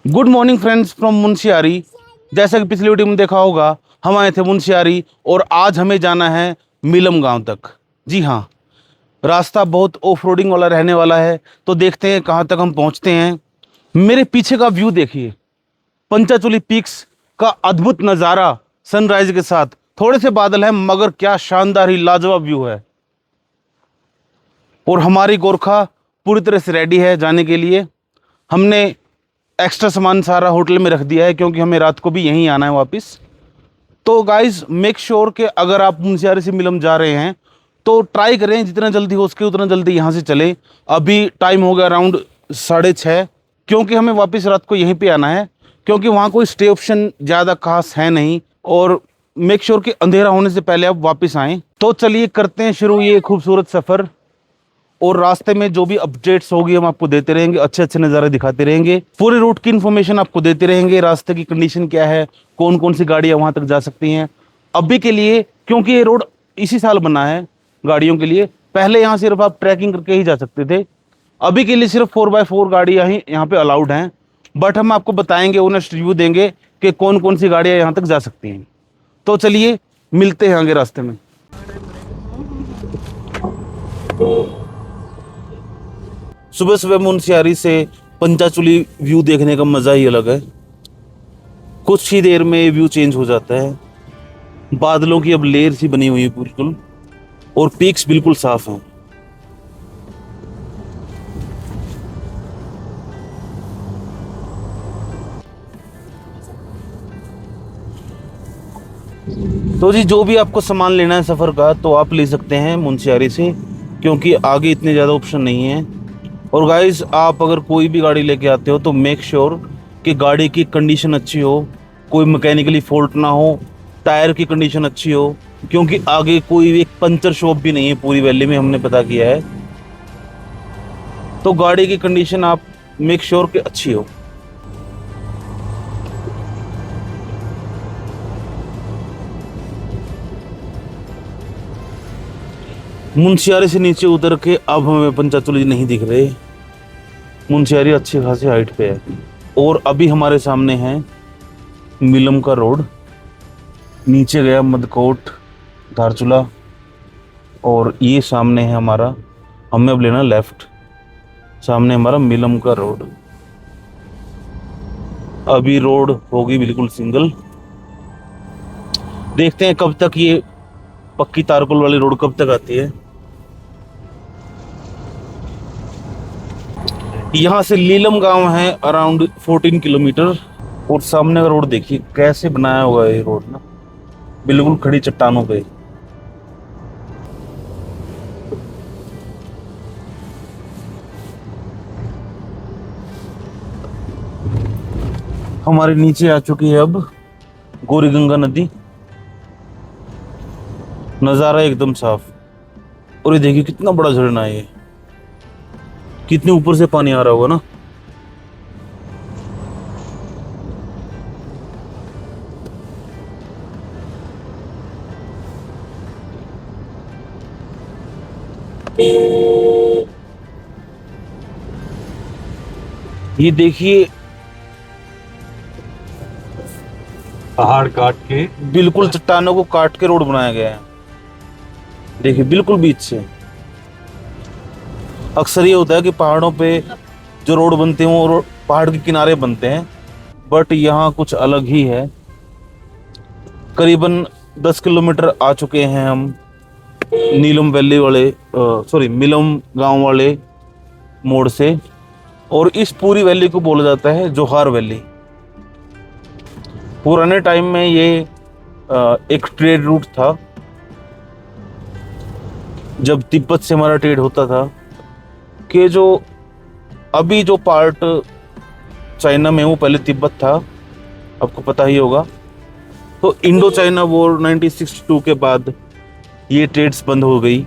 Good morning friends from Munsiyari. जैसा कि पिछली वीडियो में देखा होगा, हम आए थे मुंशियारी और आज हमें जाना है मिलम गांव तक। जी हाँ, रास्ता बहुत ऑफ रोडिंग वाला रहने वाला है, तो देखते हैं कहाँ तक हम पहुँचते हैं। मेरे पीछे का व्यू देखिए, पंचाचूली पीक्स का अद्भुत नज़ारा सनराइज के साथ। थोड़े से बादल हैं मगर क्या शानदार ही लाजवाब व्यू है। और हमारी गोरखा पूरी तरह से रेडी है जाने के लिए। हमने एक्स्ट्रा सामान सारा होटल में रख दिया है क्योंकि हमें रात को भी यहीं आना है वापस। तो गाइस मेक श्योर कि अगर आप मुंशियारी से मिलम जा रहे हैं तो ट्राई करें जितना जल्दी हो सके उतना जल्दी यहाँ से चलें। अभी टाइम हो गया अराउंड 6:30, क्योंकि हमें वापस रात को यहीं पे आना है, क्योंकि वहाँ कोई स्टे ऑप्शन ज़्यादा खास है नहीं। और मेक श्योर कि अंधेरा होने से पहले आप वापस आएँ। तो चलिए करते हैं शुरू ये खूबसूरत सफ़र। और रास्ते में जो भी अपडेट्स होगी हम आपको देते रहेंगे, अच्छे अच्छे नज़ारे दिखाते रहेंगे, पूरे रूट की इन्फॉर्मेशन आपको देते रहेंगे, रास्ते की कंडीशन क्या है, कौन कौन सी गाड़ियाँ वहाँ तक जा सकती हैं। अभी के लिए क्योंकि ये रोड इसी साल बना है गाड़ियों के लिए, पहले यहाँ सिर्फ आप ट्रैकिंग करके ही जा सकते थे। अभी के लिए सिर्फ 4x4 गाड़ियाँ ही यहाँ पे अलाउड हैं, बट हम आपको बताएंगे, ऑनेस्ट रिव्यू देंगे कि कौन कौन सी गाड़ियाँ यहाँ तक जा सकती हैं। तो चलिए मिलते हैं आगे रास्ते में। सुबह सुबह मुंशियारी से पंचाचूली व्यू देखने का मज़ा ही अलग है। कुछ ही देर में व्यू चेंज हो जाता है। बादलों की अब लेयर सी बनी हुई है बिल्कुल, और पीक्स बिल्कुल साफ हैं। तो जी जो भी आपको सामान लेना है सफ़र का तो आप ले सकते हैं मुंशियारी से, क्योंकि आगे इतने ज़्यादा ऑप्शन नहीं है। और गाइस आप अगर कोई भी गाड़ी लेके आते हो तो मेक श्योर कि गाड़ी की कंडीशन अच्छी हो, कोई मैकेनिकली फॉल्ट ना हो, टायर की कंडीशन अच्छी हो, क्योंकि आगे कोई भी एक पंचर शॉप भी नहीं है पूरी वैली में, हमने पता किया है। तो गाड़ी की कंडीशन आप मेक श्योर कि अच्छी हो। मुंशियारी से नीचे उतर के अब हमें पंचाचूली नहीं दिख रहे। मुंशियारी अच्छी खासी हाइट पे है। और अभी हमारे सामने है मिलम का रोड, नीचे गया मदकोट धारचूला, और ये सामने है हमारा, हमें अब लेना लेफ्ट, सामने हमारा मिलम का रोड। अभी रोड होगी बिल्कुल सिंगल। देखते हैं कब तक ये पक्की तारकोल वाली रोड कब तक आती है। यहाँ से लीलम गांव है अराउंड 14 किलोमीटर। और सामने का रोड देखिए कैसे बनाया हुआ है ये रोड ना, बिल्कुल खड़ी चट्टानों पे। हमारे नीचे आ चुकी है अब गौरी गंगा नदी। नज़ारा एकदम साफ। और ये देखिए कितना बड़ा झरना है ये, कितने ऊपर से पानी आ रहा होगा ना। ये देखिए पहाड़ काट के बिल्कुल चट्टानों को काट के रोड बनाया गया है। देखिए बिल्कुल बीच से। अक्सर ये होता है कि पहाड़ों पे जो रोड बनते हैं वो पहाड़ के किनारे बनते हैं, बट यहाँ कुछ अलग ही है। करीबन 10 किलोमीटर आ चुके हैं हम नीलम वैली वाले मिलम गांव वाले मोड़ से। और इस पूरी वैली को बोला जाता है जोहार वैली। पुराने टाइम में ये एक ट्रेड रूट था। जब तिब्बत से हमारा ट्रेड होता था, कि जो अभी जो पार्ट चाइना में वो पहले तिब्बत था, आपको पता ही होगा। तो इंडो चाइना वॉर 1962 के बाद ये ट्रेड्स बंद हो गई।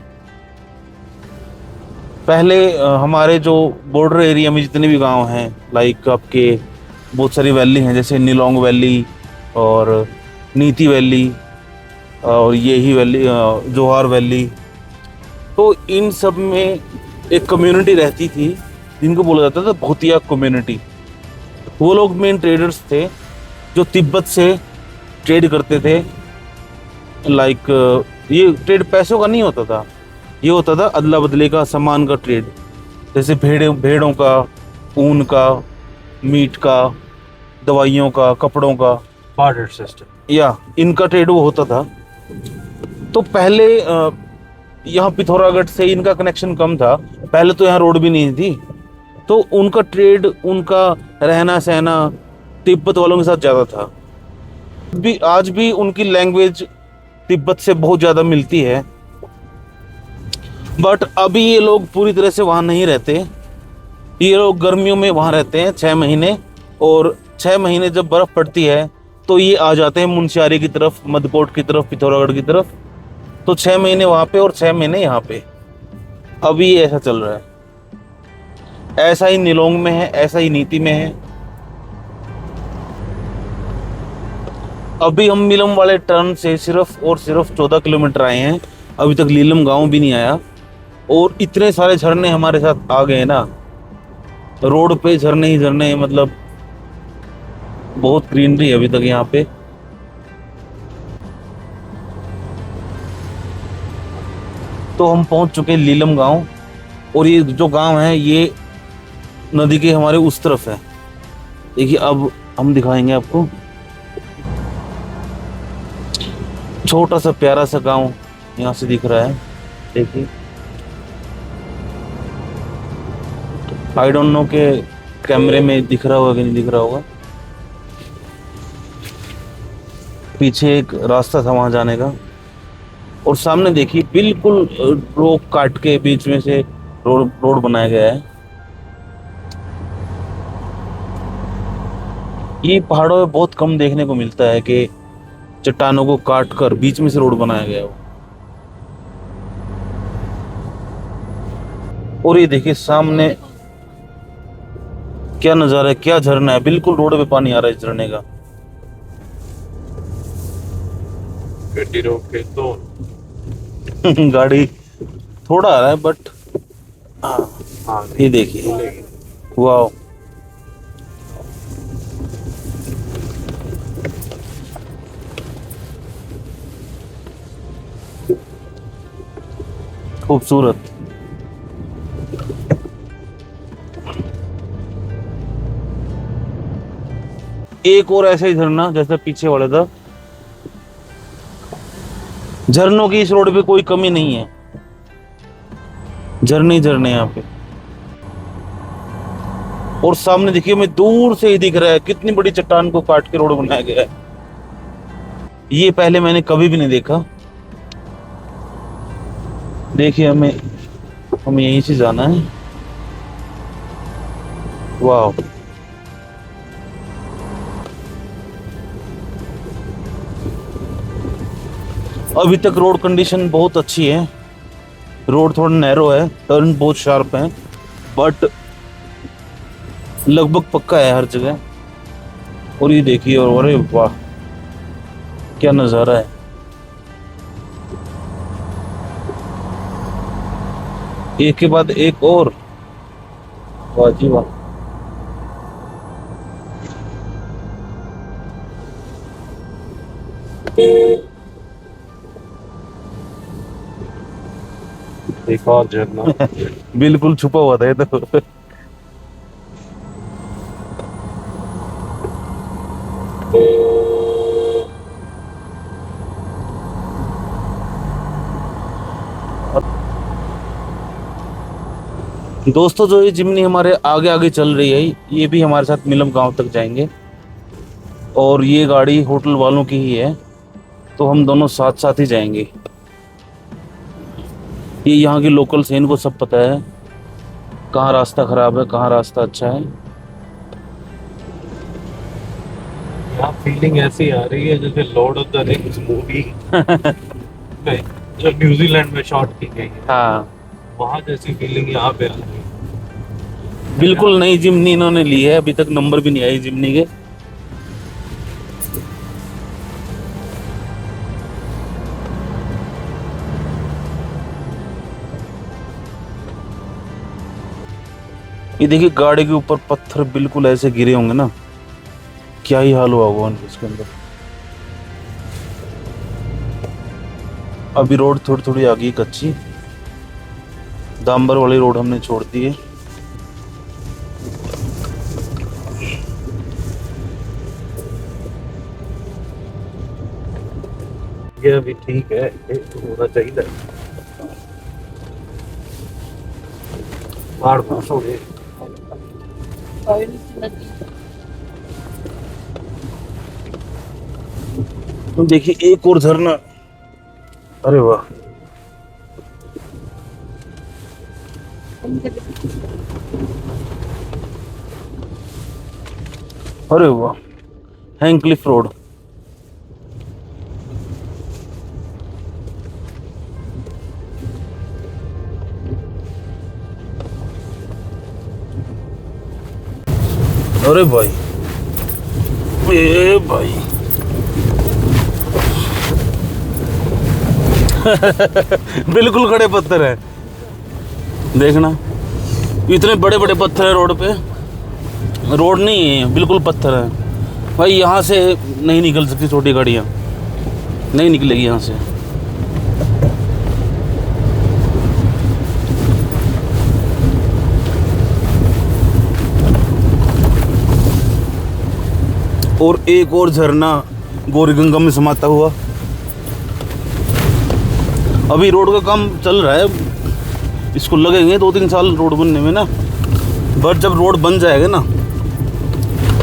पहले हमारे जो बॉर्डर एरिया में जितने भी गांव हैं, लाइक आपके बहुत सारी वैली हैं, जैसे नीलोंग वैली और नीति वैली और यही वैली जोहार वैली, तो इन सब में एक कम्युनिटी रहती थी जिनको बोला जाता था भूतिया कम्युनिटी। वो लोग मेन ट्रेडर्स थे जो तिब्बत से ट्रेड करते थे। लाइक ये ट्रेड पैसों का नहीं होता था, ये होता था अदला बदले का, सामान का ट्रेड। जैसे भेड़ों का, ऊन का, मीट का, दवाइयों का, कपड़ों का, बार्टर सिस्टम। या इनका ट्रेड वो होता था। तो पहले यहाँ पिथौरागढ़ से इनका कनेक्शन कम था, पहले तो यहाँ रोड भी नहीं थी, तो उनका ट्रेड, उनका रहना सहना तिब्बत वालों के साथ ज़्यादा था। भी आज भी उनकी लैंग्वेज तिब्बत से बहुत ज़्यादा मिलती है, बट अभी ये लोग पूरी तरह से वहाँ नहीं रहते। ये लोग गर्मियों में वहाँ रहते हैं 6 महीने, और 6 महीने जब बर्फ़ पड़ती है तो ये आ जाते हैं मुनस्यारी की तरफ, मदकोट की तरफ, पिथौरागढ़ की तरफ। तो 6 महीने वहाँ पे और 6 महीने यहाँ पे। अभी ये ऐसा चल रहा है, ऐसा ही निलोंग में है, ऐसा ही नीति में है। अभी हम नीलम वाले टर्न से सिर्फ और सिर्फ 14 किलोमीटर आए हैं, अभी तक नीलम गांव भी नहीं आया। और इतने सारे झरने हमारे साथ आ गए ना, रोड पे झरने ही झरने, मतलब बहुत ग्रीनरी है अभी तक यहाँ पे। तो हम पहुंच चुके हैं लीलम गांव, और ये जो गांव है ये नदी के हमारे उस तरफ है। देखिए अब हम दिखाएंगे आपको, छोटा सा प्यारा सा गांव यहाँ से दिख रहा है। देखिए, आई डोंट नो के कैमरे में दिख रहा होगा कि नहीं दिख रहा होगा। पीछे एक रास्ता था वहां जाने का, और सामने देखिए बिल्कुल रोक काट के बीच में से रोड बनाया गया है। ये पहाड़ों में बहुत कम देखने को मिलता है कि चट्टानों को काट कर बीच में से रोड बनाया गया हो। और ये देखिए सामने क्या नजारा है, क्या झरना है, बिल्कुल रोड पे पानी आ रहा है झरने का। गड्डी रोक के तो गाड़ी थोड़ा आ रहा है, बट हाँ ये देखिए, वाह, खूबसूरत। एक और ऐसा ही झरना जैसा पीछे वाला था। झरनों की इस रोड पे कोई कमी नहीं है, झरने ही झरने यहाँ पे। और सामने देखिए, मैं दूर से ही दिख रहा है कितनी बड़ी चट्टान को काट के रोड बनाया गया है। ये पहले मैंने कभी भी नहीं देखा। देखिए हमें यहीं से जाना है। वाह, अभी तक रोड कंडीशन बहुत अच्छी है। रोड थोड़ा नैरो है, टर्न बहुत शार्प है, बट लगभग पक्का है हर जगह। और ये देखिए, और अरे वाह, क्या नज़ारा है। एक के बाद एक और, वाह जी वाह। एक और झरना। बिल्कुल छुपा हुआ था ये तो। दोस्तों, जो ये जिमनी हमारे आगे आगे चल रही है, ये भी हमारे साथ मिलम गांव तक जाएंगे, और ये गाड़ी होटल वालों की ही है, तो हम दोनों साथ साथ ही जाएंगे। ये यहाँ के लोकल्स हैं, इनको सब पता है कहाँ रास्ता खराब है, कहाँ रास्ता अच्छा है। यहाँ फीलिंग ऐसी आ रही है जैसे Lord of the rings movie में जो न्यूजीलैंड में शॉट की गई है, हाँ, वहाँ जैसी फीलिंग यहाँ पे आ रही है। बिल्कुल नई जिमनी इन्होंने ली है, अभी तक नंबर भी नहीं आई जिमनी के। ये देखिए, गाड़ी के ऊपर पत्थर बिल्कुल ऐसे गिरे होंगे ना, क्या ही हाल हुआ होगा इसके अंदर। अभी रोड थोड़ी थोड़ी आ गई कच्ची, डांबर वाली रोड हमने छोड़ दी है। ये अभी ठीक है, ये होना चाहिए। पहाड़ पास हो गए। तो देखिए एक और झरना, अरे वाह, अरे वाह, हैंक्लिफ रोड। अरे भाई, ए भाई बिल्कुल खड़े पत्थर है, देखना इतने बड़े बड़े पत्थर है रोड पे। रोड नहीं है, बिल्कुल पत्थर है भाई। यहाँ से नहीं निकल सकती छोटी गाड़ियाँ, नहीं निकलेगी यहाँ से। और एक और झरना गौरीगंगा में समाता हुआ। अभी रोड का काम चल रहा है, इसको लगेंगे 2-3 साल रोड बनने में ना, बट जब रोड बन जाएगा ना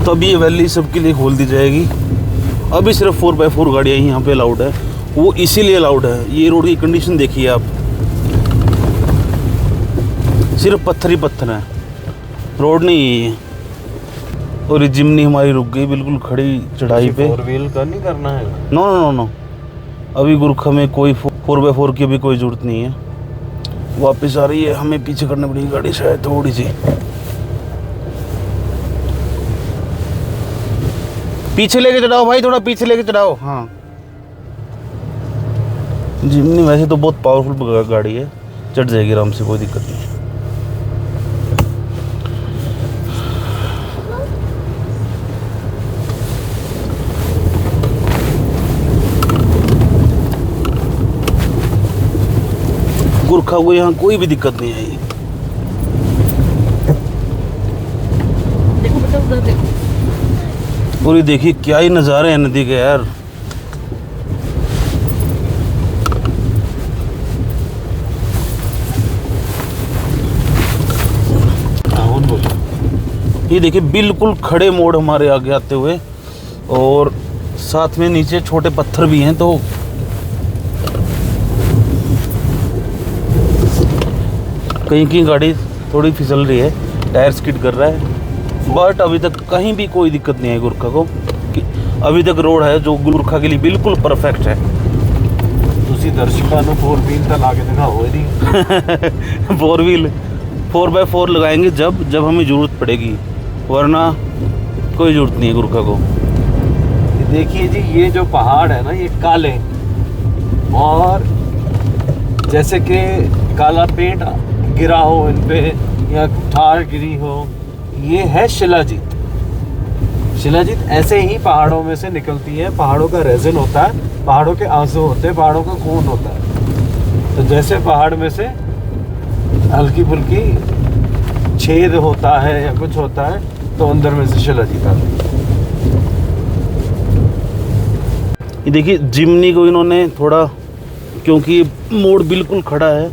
तब ये वैली सबके लिए खोल दी जाएगी। अभी सिर्फ 4x4 गाड़ियाँ ही यहाँ पे अलाउड है, वो इसीलिए अलाउड है। ये रोड की कंडीशन देखिए आप, सिर्फ पत्थर ही पत्थर है, रोड नहीं है ये। और ये जिमनी हमारी रुक गई बिल्कुल खड़ी चढ़ाई पे। 4 व्हील का नहीं करना है? नो नो नो नो, अभी गुरखा में कोई 4x4 की भी कोई ज़रूरत नहीं है। वापस आ रही है, हमें पीछे करनी पड़ेगी गाड़ी शायद थोड़ी सी। पीछे लेके चढ़ाओ भाई, थोड़ा पीछे लेके चढ़ाओ। हाँ, जिमनी वैसे तो बहुत पावरफुल गाड़ी है, चढ़ जाएगी आराम से, कोई दिक्कत नहीं है। गुरखा को यहाँ कोई भी दिक्कत नहीं आई। देखो बेटा उधर देखो। और ये देखिए क्या ही नज़ारे हैं नदी के यार। ये देखिए बिल्कुल खड़े मोड़ हमारे आगे आते हुए, और साथ में नीचे छोटे पत्थर भी हैं, तो कहीं की गाड़ी थोड़ी फिसल रही है, टायर स्किड कर रहा है, बट अभी तक कहीं भी कोई दिक्कत नहीं है गुरखा को। कि अभी तक रोड है जो गुरखा के लिए बिल्कुल परफेक्ट है। ਤੁਸੀਂ ਦਰਸ਼ਕਾਂ ਨੂੰ 4 व्हील का ला के दिखाओ यदि 4 व्हील 4x4 लगाएंगे जब हमें ज़रूरत पड़ेगी, वरना कोई ज़रूरत नहीं है गुरखा को। देखिए जी, ये जो पहाड़ है ना, ये काले, और जैसे कि काला पेंट गिरा हो इन पे या ठार गिरी हो, ये है शिलाजीत। शिलाजीत ऐसे ही पहाड़ों में से निकलती है। पहाड़ों का रेजिन होता है, पहाड़ों के आंसू होते हैं, पहाड़ों का खून होता है। तो जैसे पहाड़ में से हल्की फुल्की छेद होता है या कुछ होता है, तो अंदर में से शिलाजीत आती है। ये देखिए जिमनी को इन्होंने थोड़ा, क्योंकि मोड़ बिल्कुल खड़ा है,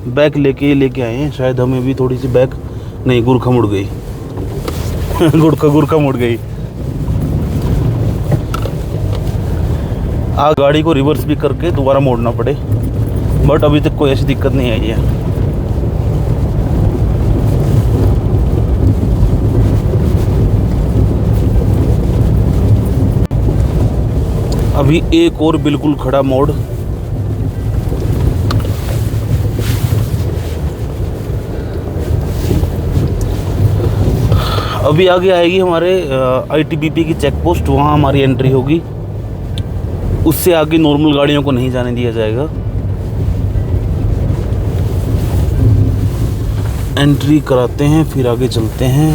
बैक लेके आए हैं। शायद हमें भी थोड़ी सी बैक, नहीं गुरखा मुड़ गई गुरखा मुड़ गई। गाड़ी को रिवर्स भी करके दोबारा मोड़ना पड़े, बट अभी तक कोई ऐसी दिक्कत नहीं आई है। अभी एक और बिल्कुल खड़ा मोड़, अभी आगे आएगी हमारे ITBP की चेक पोस्ट, वहाँ हमारी एंट्री होगी। उससे आगे नॉर्मल गाड़ियों को नहीं जाने दिया जाएगा। एंट्री कराते हैं, फिर आगे चलते हैं।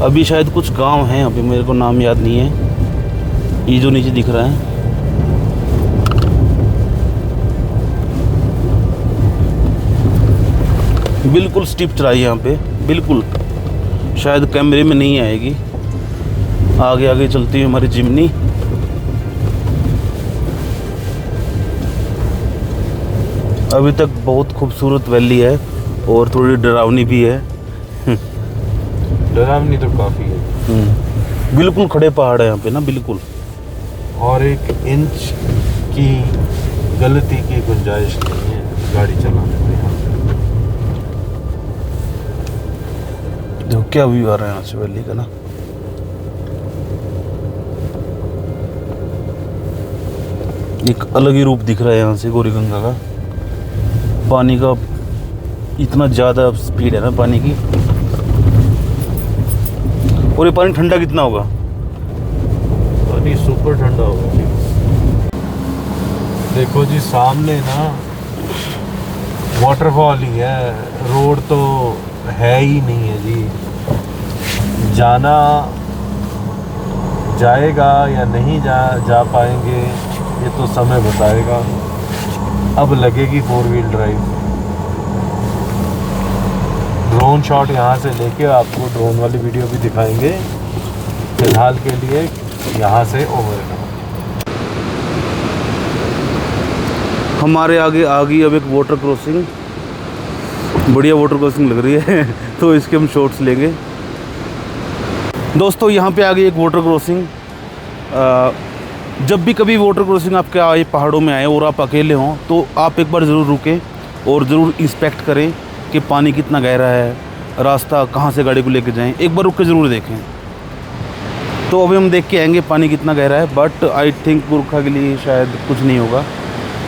अभी शायद कुछ गांव हैं, अभी मेरे को नाम याद नहीं है। ये जो नीचे दिख रहा है, बिल्कुल स्टीप चढ़ाई यहाँ पे, बिल्कुल। शायद कैमरे में नहीं आएगी। आगे आगे चलती है हमारी जिमनी। अभी तक बहुत खूबसूरत वैली है और थोड़ी डरावनी भी है। डरावनी तो काफ़ी है। बिल्कुल खड़े पहाड़ है यहाँ पे ना, बिल्कुल। और 1 इंच की गलती की गुंजाइश नहीं है गाड़ी चलाने में यहाँ पे। देखो क्या व्यू आ रहा है यहाँ से वैली का ना। एक अलग ही रूप दिख रहा है यहाँ से गौरी गंगा का। पानी का इतना ज़्यादा स्पीड है ना पानी की। और ये पानी ठंडा कितना होगा? पानी सुपर ठंडा होगा जी। देखो जी सामने ना वाटरफॉल ही है, रोड तो है ही नहीं है जी। जाना जाएगा या नहीं जा पाएंगे ये तो समय बताएगा। अब लगेगी 4 व्हील ड्राइव। ड्रोन शॉट यहाँ से लेके आपको ड्रोन वाली वीडियो भी दिखाएंगे। फिलहाल के लिए यहाँ से ओवर है। हमारे आगे आ गई अब एक वाटर क्रॉसिंग। बढ़िया वाटर क्रॉसिंग लग रही है तो इसके हम शॉट्स लेंगे। दोस्तों यहाँ पे आ गई एक वाटर क्रॉसिंग। जब भी कभी वाटर क्रॉसिंग आपके आए पहाड़ों में आए और आप अकेले हों तो आप एक बार ज़रूर रुकें और ज़रूर इंस्पेक्ट करें कि पानी कितना गहरा है, रास्ता कहाँ से गाड़ी को लेके जाएं। एक बार रुक के ज़रूर देखें। तो अभी हम देख के आएंगे पानी कितना गहरा है, बट आई थिंक गोरखा के लिए शायद कुछ नहीं होगा,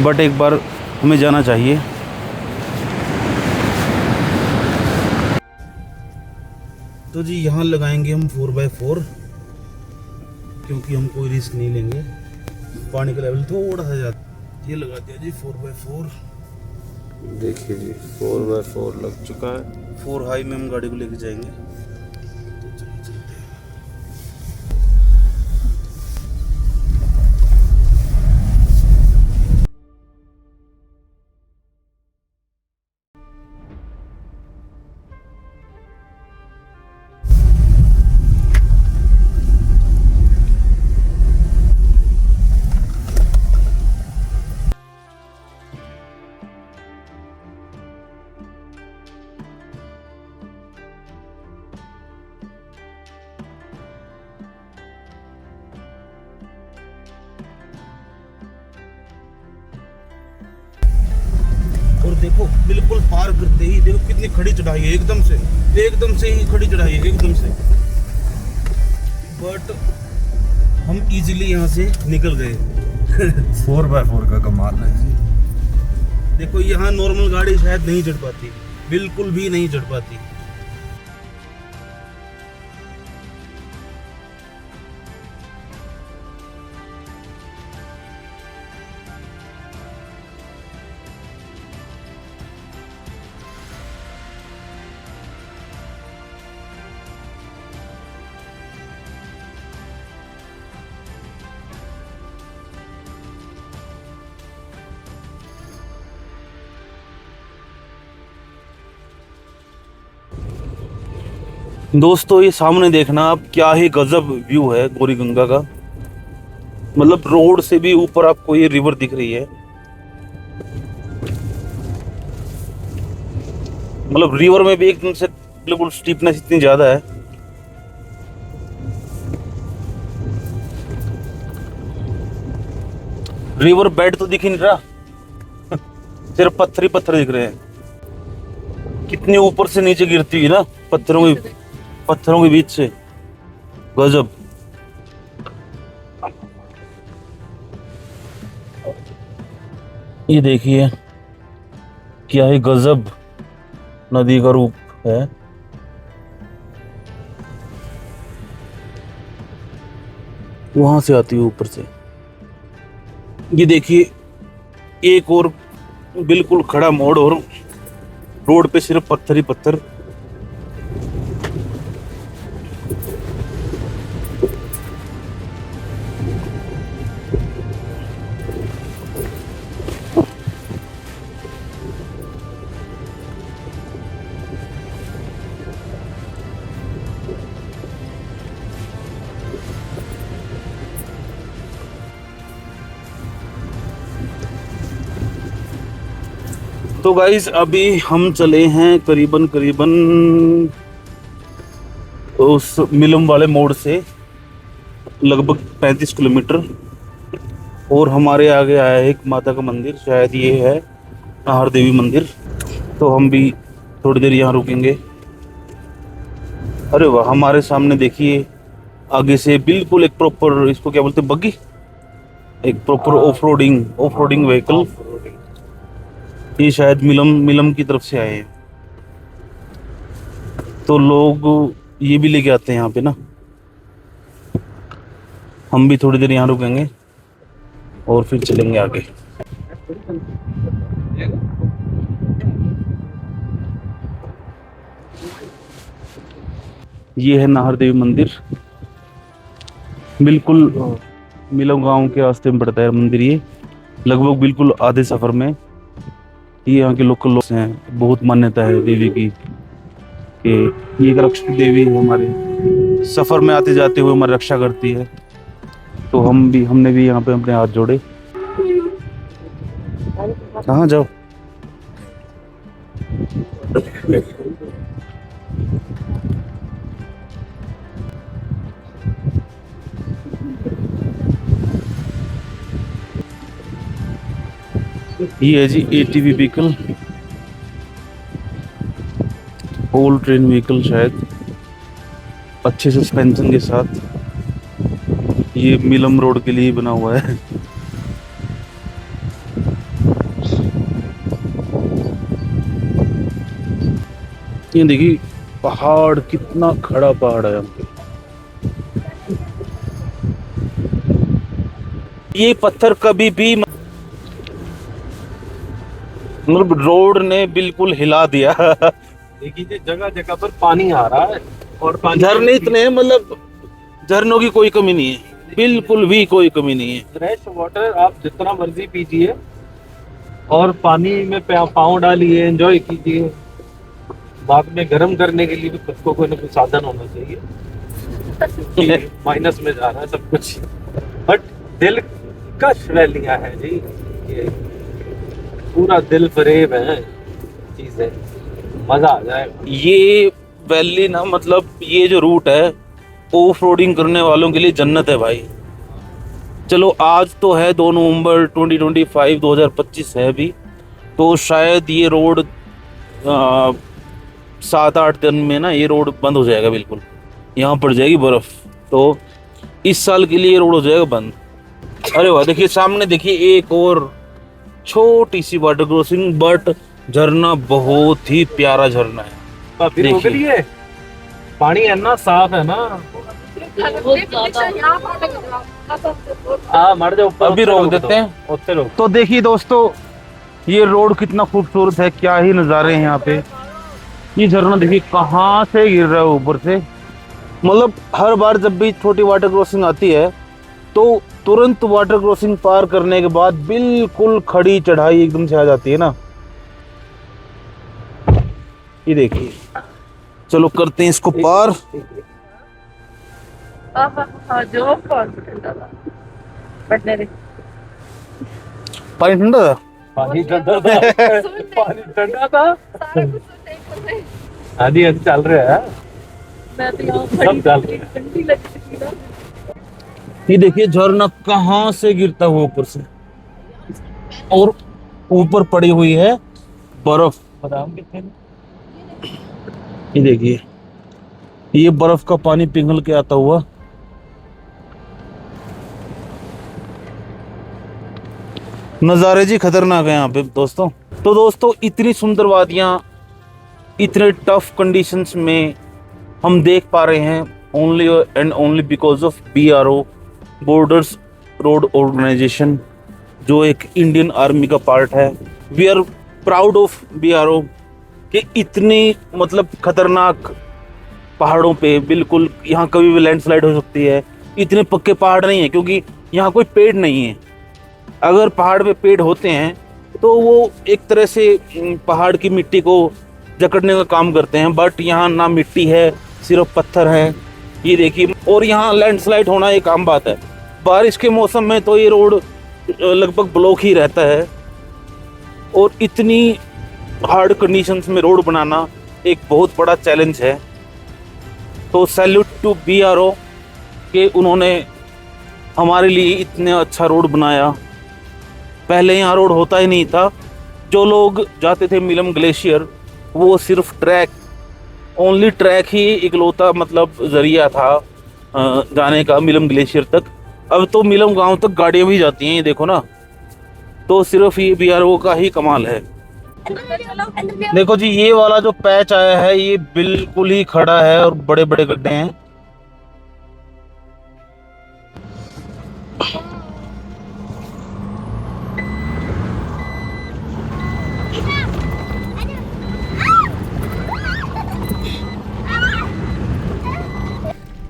बट एक बार हमें जाना चाहिए। तो जी यहाँ लगाएंगे हम 4x4 क्योंकि हम कोई रिस्क नहीं लेंगे। पानी का लेवल थोड़ा सा ज़्यादा। ये लगा दिया जी 4x4। देखिए जी 4x4 लग चुका है। 4 हाई में हम गाड़ी को लेके जाएंगे। तो चलिए चलते हैं। और देखो बिल्कुल पार करते ही देखो कितनी खड़ी चढ़ाई है, एकदम से ही खड़ी चढ़ाई है, एकदम से। बट हम इजीली यहाँ से निकल गए। 4x4 का कमाल है जी। देखो यहाँ नॉर्मल गाड़ी शायद नहीं चढ़ पाती, बिल्कुल भी नहीं चढ़ पाती। दोस्तों ये सामने देखना आप, क्या ही गजब व्यू है गौरी गंगा का। मतलब रोड से भी ऊपर आपको ये रिवर दिख रही है। मतलब रिवर में भी एकदम से बिल्कुल स्टीपनेस इतनी ज्यादा है। रिवर बेड तो दिख ही नहीं रहा सिर्फ पत्थर ही पत्थर दिख रहे हैं। कितनी ऊपर से नीचे गिरती हुई ना पत्थरों के बीच से। गजब। ये देखिए क्या ही गजब नदी का रूप है। वहां से आती है ऊपर से। ये देखिए एक और बिल्कुल खड़ा मोड़ और रोड पे सिर्फ पत्थर ही पत्थर। तो गाइस अभी हम चले हैं करीबन उस मिलम वाले मोड़ से लगभग 35 किलोमीटर, और हमारे आगे आया है एक माता का मंदिर, शायद ये है नाहर देवी मंदिर। तो हम भी थोड़ी देर यहाँ रुकेंगे। अरे वाह, हमारे सामने देखिए आगे से बिल्कुल एक प्रॉपर, इसको क्या बोलते हैं, बग्गी, एक प्रॉपर ऑफ रोडिंग व्हीकल। ये शायद मिलम की तरफ से आए हैं, तो लोग ये भी लेके आते हैं यहाँ पे ना। हम भी थोड़ी देर यहाँ रुकेंगे और फिर चलेंगे आगे। ये है नाहर देवी मंदिर, बिल्कुल मिलम गांव के रास्ते में पड़ता है मंदिर। ये लगभग बिल्कुल आधे सफर में। ये यहाँ के लोकल लोग हैं, बहुत मान्यता है देवी की कि ये एक रक्षक देवी है, हमारे सफर में आते जाते हुए हमारी रक्षा करती है। तो हमने भी यहाँ पे अपने हाथ जोड़े। कहाँ जाओ? ये है जी ATV vehicle, old train vehicle, शायद अच्छे सस्पेंशन के साथ। ये मिलम रोड के लिए बना हुआ है। ये देखिए पहाड़, कितना खड़ा पहाड़ है यहाँ पे। ये पत्थर कभी भी मतलब रोड ने बिल्कुल हिला दिया। देखिए जगह जगह पर पानी आ रहा है, और पानी झरने इतने हैं, मतलब झरनों की कोई कमी नहीं है, बिल्कुल भी कोई कमी नहीं है। फ्रेश वाटर आप जितना मर्जी पीजिए, और पानी में पाँव डालिए, एंजॉय कीजिए। बाद में गर्म करने के लिए भी खुद को कोई ना कोई साधन होना चाहिए। माइनस में जा रहा है सब कुछ, बट दिल कश वैलियां है जी, ये पूरा दिल फरेब है चीजें, मजा आ जाएगा। ये वैली ना, मतलब ये जो रूट है ऑफ रोडिंग करने वालों के लिए जन्नत है भाई। चलो आज तो है 2 नवंबर 2025 है अभी, तो शायद ये रोड 7-8 दिन में ना ये रोड बंद हो जाएगा बिल्कुल। यहाँ पड़ जाएगी बर्फ, तो इस साल के लिए ये रोड हो जाएगा बंद। अरे वाह, देखिए सामने देखिए एक और छोटी सी वाटर क्रॉसिंग, बट झरना बहुत ही प्यारा झरना है। अभी रोक देखिए। लिए, पानी है ना, साफ है ना। मर जाओ, अभी रोक देते हैं। उत्ते रोक। तो देखिए दोस्तों, ये रोड कितना खूबसूरत है, क्या ही नज़ारे हैं यहाँ पे। ये झरना देखिए कहाँ से गिर रहा है ऊपर से। मतलब हर बार जब भी छोटी वाटर क्रॉसिंग आती है तो तुरंत वाटर क्रॉसिंग पार करने के बाद बिल्कुल खड़ी चढ़ाई एकदम से आ जाती है ना। ये देखिए, चलो करते हैं इसको पार। जो ठंडा था, पानी ठंडा था, पानी ठंडा था, पानी ठंडा था। हाँ जी, चल रहा है। मैं तो यहाँ सब खड़ी डाल थी, ठंडी लग रही थी ना। ये देखिए झरना कहाँ से गिरता हुआ ऊपर से, और ऊपर पड़ी हुई है बर्फ। बादाम कितने? ये देखिए, ये बर्फ का पानी पिघल के आता हुआ। नज़ारे जी खतरनाक है यहाँ पे दोस्तों। तो दोस्तों, इतनी सुंदर वादियाँ इतने टफ कंडीशंस में हम देख पा रहे हैं only and only because of BRO, borders road organisation, जो एक इंडियन आर्मी का पार्ट है। We are proud of BRO कि इतनी मतलब खतरनाक पहाड़ों पे बिल्कुल यहाँ कभी भी लैंडस्लाइड हो सकती है। इतने पक्के पहाड़ नहीं है क्योंकि यहाँ कोई पेड़ नहीं है। अगर पहाड़ पे पेड़ होते हैं तो वो एक तरह से पहाड़ की मिट्टी को जकड़ने का काम करते हैं, बट यहाँ ना मिट्टी है, सिर्फ पत्थर है। ये देखिए, और यहाँ लैंडस्लाइड होना एक आम बात है। बारिश के मौसम में तो ये रोड लगभग ब्लॉक ही रहता है। और इतनी हार्ड कंडीशंस में रोड बनाना एक बहुत बड़ा चैलेंज है। तो सैल्यूट टू BRO कि उन्होंने हमारे लिए इतने अच्छा रोड बनाया। पहले यहाँ रोड होता ही नहीं था। जो लोग जाते थे मिलम ग्लेशियर, वो सिर्फ ट्रैक, ओनली ट्रैक ही इकलौता मतलब ज़रिया था जाने का मिलम ग्लेशियर तक। अब तो मिलम गांव तक गाड़ियाँ भी जाती हैं, ये देखो ना। तो सिर्फ ये BRO का ही कमाल है। देखो जी, ये वाला जो पैच आया है ये बिल्कुल ही खड़ा है और बड़े बड़े गड्ढे हैं।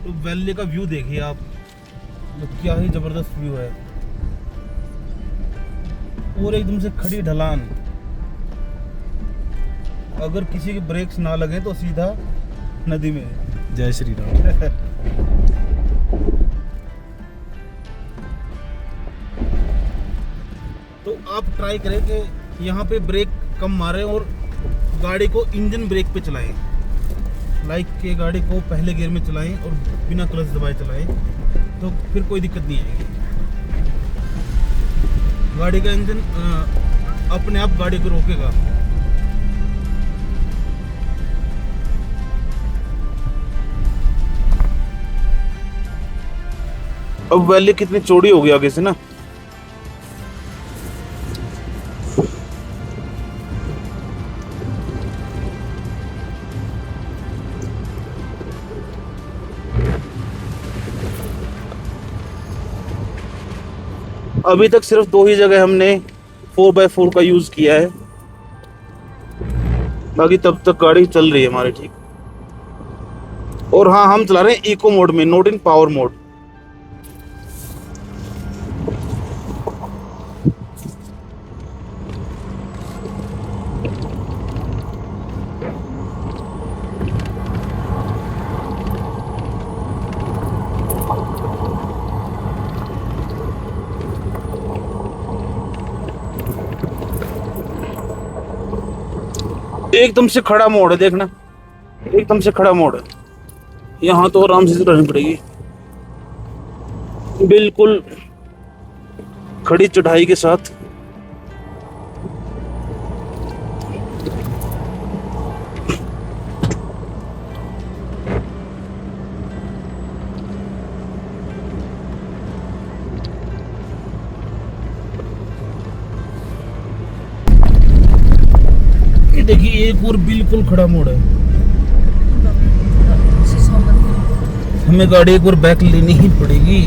तो वैली का व्यू देखिए आप, तो क्या ही जबरदस्त व्यू है। और एकदम से खड़ी ढलान, अगर किसी के ब्रेक्स ना लगे तो सीधा नदी में। जय श्री राम। तो आप ट्राई करें कि यहाँ पे ब्रेक कम मारें और गाड़ी को इंजन ब्रेक पे चलाएं। लाइक के गाड़ी को पहले गियर में चलाएं और बिना क्लच दबाए चलाएं, तो फिर कोई दिक्कत नहीं आएगी। गाड़ी का इंजन अपने आप गाड़ी को रोकेगा। अब वैली कितनी चौड़ी हो गई आगे से ना। अभी तक सिर्फ 2 ही जगह हमने 4x4 का यूज किया है, बाकी तब तक गाड़ी चल रही है हमारी ठीक। और हाँ, हम चला रहे हैं इको मोड में, नॉट इन पावर मोड। एकदम से खड़ा मोड़ है, देखना, एकदम से खड़ा मोड़ है। यहाँ तो आराम से चलानी पड़ेगी, बिल्कुल खड़ी चढ़ाई के साथ। देखिए एक और बिल्कुल खड़ा मोड़ है। हमें गाड़ी एक और बैक लेनी ही पड़ेगी।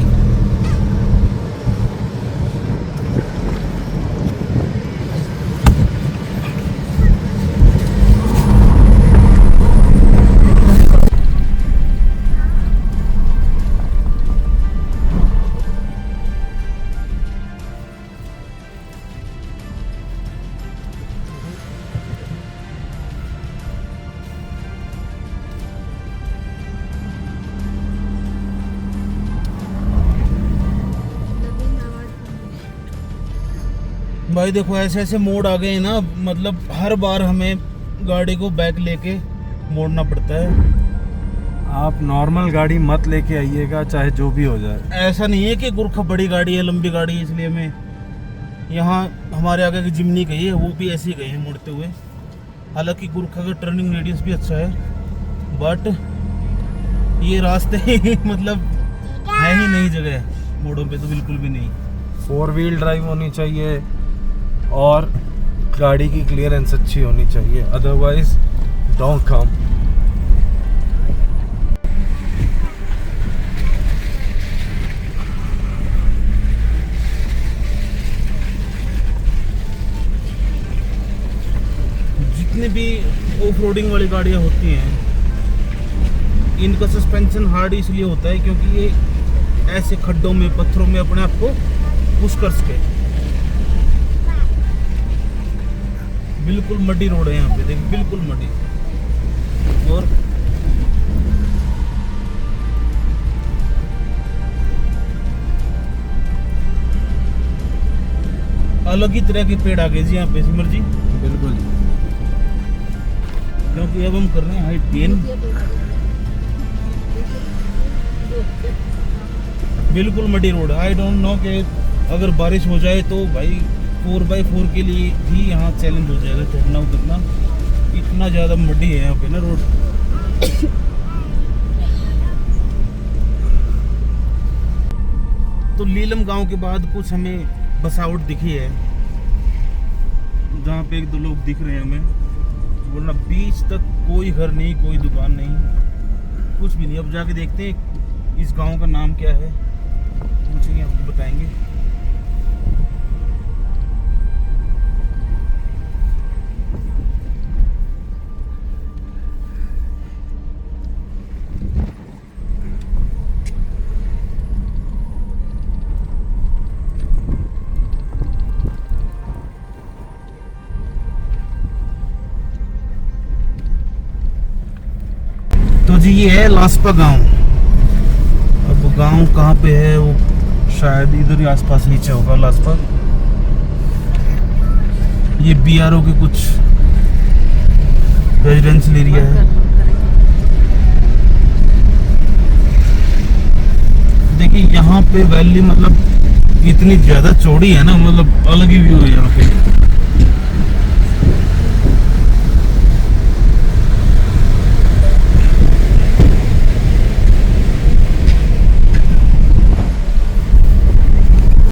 भाई देखो ऐसे ऐसे मोड़ आ गए हैं ना, मतलब हर बार हमें गाड़ी को बैक लेके मोड़ना पड़ता है। आप नॉर्मल गाड़ी मत लेके आइएगा, चाहे जो भी हो जाए। ऐसा नहीं है कि गुरखा बड़ी गाड़ी है, लंबी गाड़ी है, इसलिए हमें यहाँ हमारे आगे की जिमनी गई है, वो भी ऐसे ही गए हैं मुड़ते हुए। हालांकि गुरखा का टर्निंग रेडियस भी अच्छा है, बट ये रास्ते मतलब है ही नहीं जगह मोड़ों पे, तो बिल्कुल भी नहीं। 4 व्हील ड्राइव होनी चाहिए और गाड़ी की क्लियरेंस अच्छी होनी चाहिए, अदरवाइज डोंट कम। जितने भी ऑफ रोडिंग वाली गाड़ियाँ होती हैं, इनका सस्पेंशन हार्ड इसलिए होता है क्योंकि ये ऐसे खड्डों में, पत्थरों में अपने आप को पुश कर सके। बिल्कुल मडी रोड है यहाँ पे, देख, बिल्कुल मडी। और अलग ही तरह के पेड़ आ गए जी यहाँ पे, सिमर जी। बिल्कुल। क्योंकि अब हम कर रहे हैं हाइट गेन। बिल्कुल मडी रोड है। आई डोंट नो कि अगर बारिश हो जाए तो भाई 4x4 के लिए ही यहाँ चैलेंज हो जाएगा चढ़ना उतरना, इतना ज़्यादा मडी है यहाँ पे ना रोड। तो लीलम गांव के बाद कुछ हमें बसावट दिखी है, जहाँ पे 1-2 लोग दिख रहे हैं हमें, वरना बीच तक कोई घर नहीं, कोई दुकान नहीं, कुछ भी नहीं। अब जाके देखते हैं इस गांव का नाम क्या है, पूछेंगे, आपको बताएंगे। तो जी ये है लास्पा गांव। अब गांव कहाँ पे है वो शायद इधर ही आसपास नीचे होगा लास्पा। ये बीआरओ के कुछ रेजिडेंशियल एरिया है। देखिए यहाँ पे वैली मतलब इतनी ज्यादा चौड़ी है ना, मतलब अलग ही